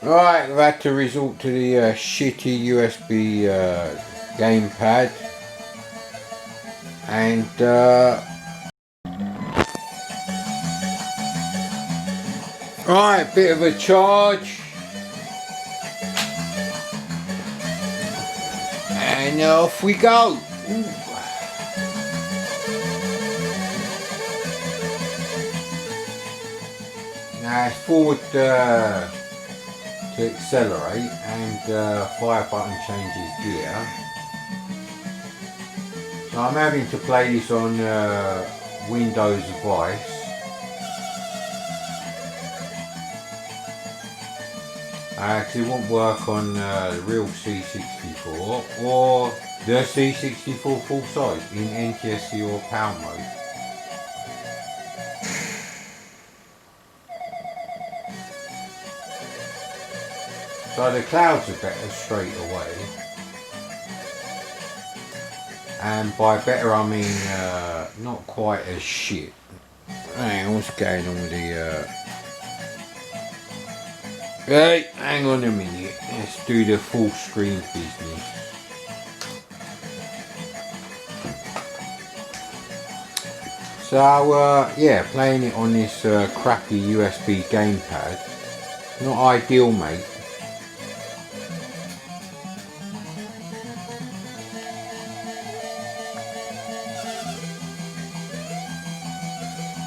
Right, I've had to resort to the shitty USB gamepad, and right, bit of a charge, and off we go. Ooh. Now it's forward to accelerate, and fire button changes gear. So I'm having to play this on Windows device. Because it won't work on the real C64 or the C64 full size in Ntsc or PAL mode. So the clouds are better straight away, and by better I mean not quite as shit. Hang on, what's going on with the Right, hang on a minute, let's do the full screen business. So yeah, playing it on this crappy USB gamepad, not ideal, mate.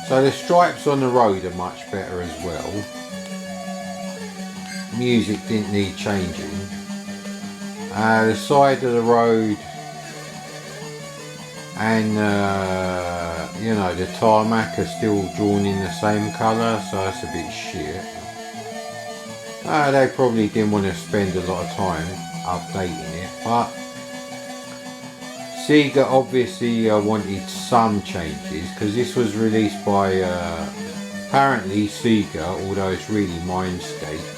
So the stripes on the road are much better as well. Music didn't need changing. The side of the road and you know, the tarmac are still drawn in the same colour, so that's a bit shit. They probably didn't want to spend a lot of time updating it, but Sega obviously wanted some changes, because this was released by apparently Sega, although it's really Mindscape.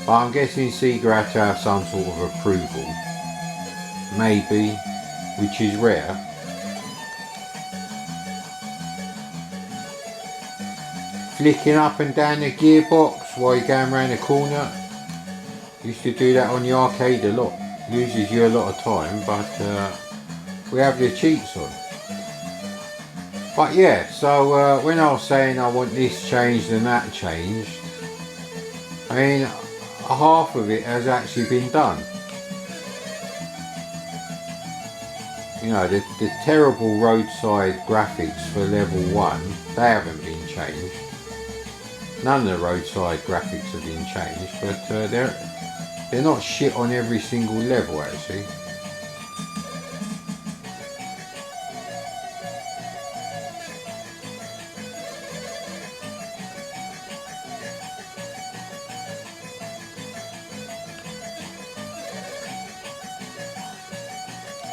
But I'm guessing Sega had to have some sort of approval. Maybe, which is rare. Flicking up and down the gearbox while you're going around the corner. Used to do that on the arcade a lot. Loses you a lot of time, but we have the cheats on. But yeah, so when I was saying I want this changed and that changed, I mean, half of it has actually been done. You know, the terrible roadside graphics for level 1, they haven't been changed. None of the roadside graphics have been changed, but they're not shit on every single level actually.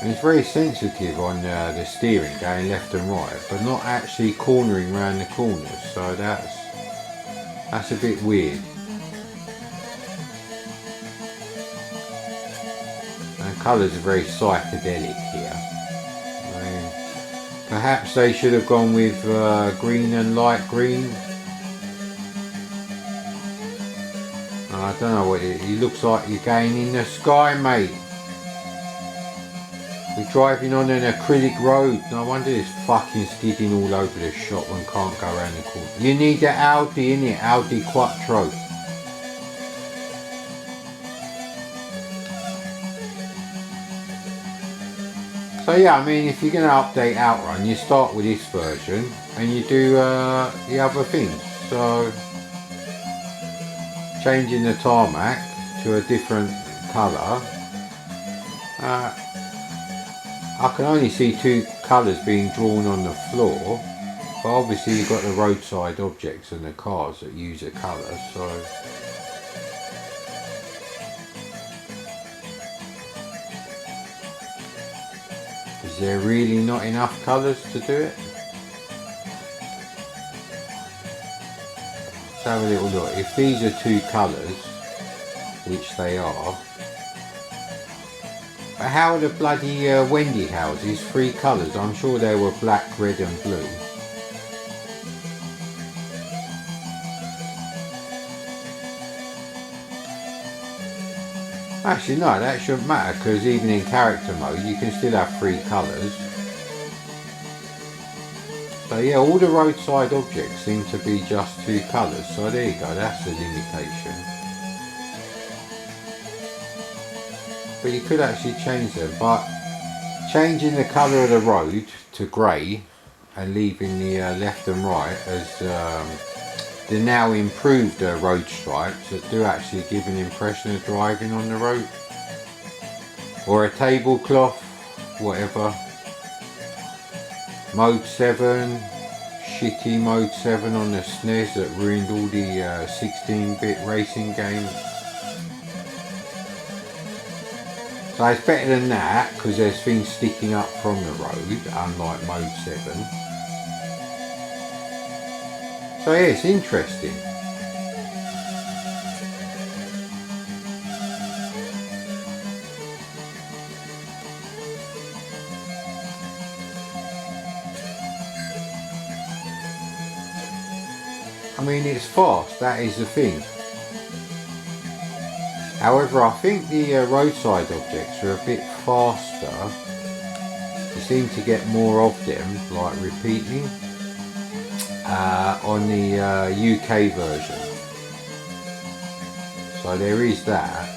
And it's very sensitive on the steering, going left and right, but not actually cornering around the corners, so that's a bit weird. And colours are very psychedelic here. I mean, perhaps they should have gone with green and light green. I don't know what it looks like. You're going in the sky, mate. We're driving on an acrylic road. No wonder it's fucking skidding all over the shop and can't go around the corner. You need the Audi, innit? Audi Quattro. So yeah, I mean, if you're going to update Outrun, you start with this version and you do the other things. So changing the tarmac to a different colour. I can only see two colours being drawn on the floor, but obviously you've got the roadside objects and the cars that use a colour, so is there really not enough colours to do it? Let's have a little look. If these are two colours, which they are, but how are the bloody Wendy houses 3 colours? I'm sure they were black, red and blue. Actually no, that shouldn't matter, because even in character mode you can still have 3 colours. So yeah, all the roadside objects seem to be just 2 colours, so there you go, that's a limitation. But you could actually change them, but changing the colour of the road to grey and leaving the left and right as the now improved road stripes that do actually give an impression of driving on the road. Or a tablecloth, whatever. Mode 7, shitty Mode 7 on the SNES that ruined all the 16-bit racing games. So it's better than that, because there's things sticking up from the road, unlike Mode 7. So yeah, it's interesting. I mean, it's fast, that is the thing. However, I think the roadside objects are a bit faster. You seem to get more of them, like repeating, on the UK version. So there is that.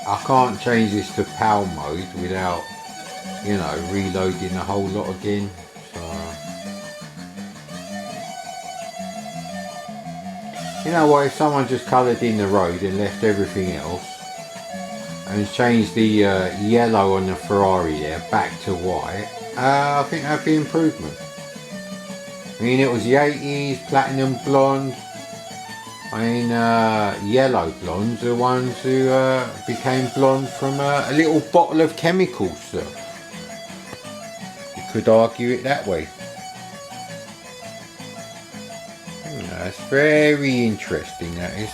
I can't change this to PAL mode without, you know, reloading the whole lot again. So, you know what, if someone just coloured in the road and left everything else and changed the yellow on the Ferrari there back to white, I think that'd be improvement. I mean, it was the 80s, platinum blonde. I mean, yellow blondes are the ones who became blonde from a little bottle of chemicals, sir. You could argue it that way. That's very interesting, that is.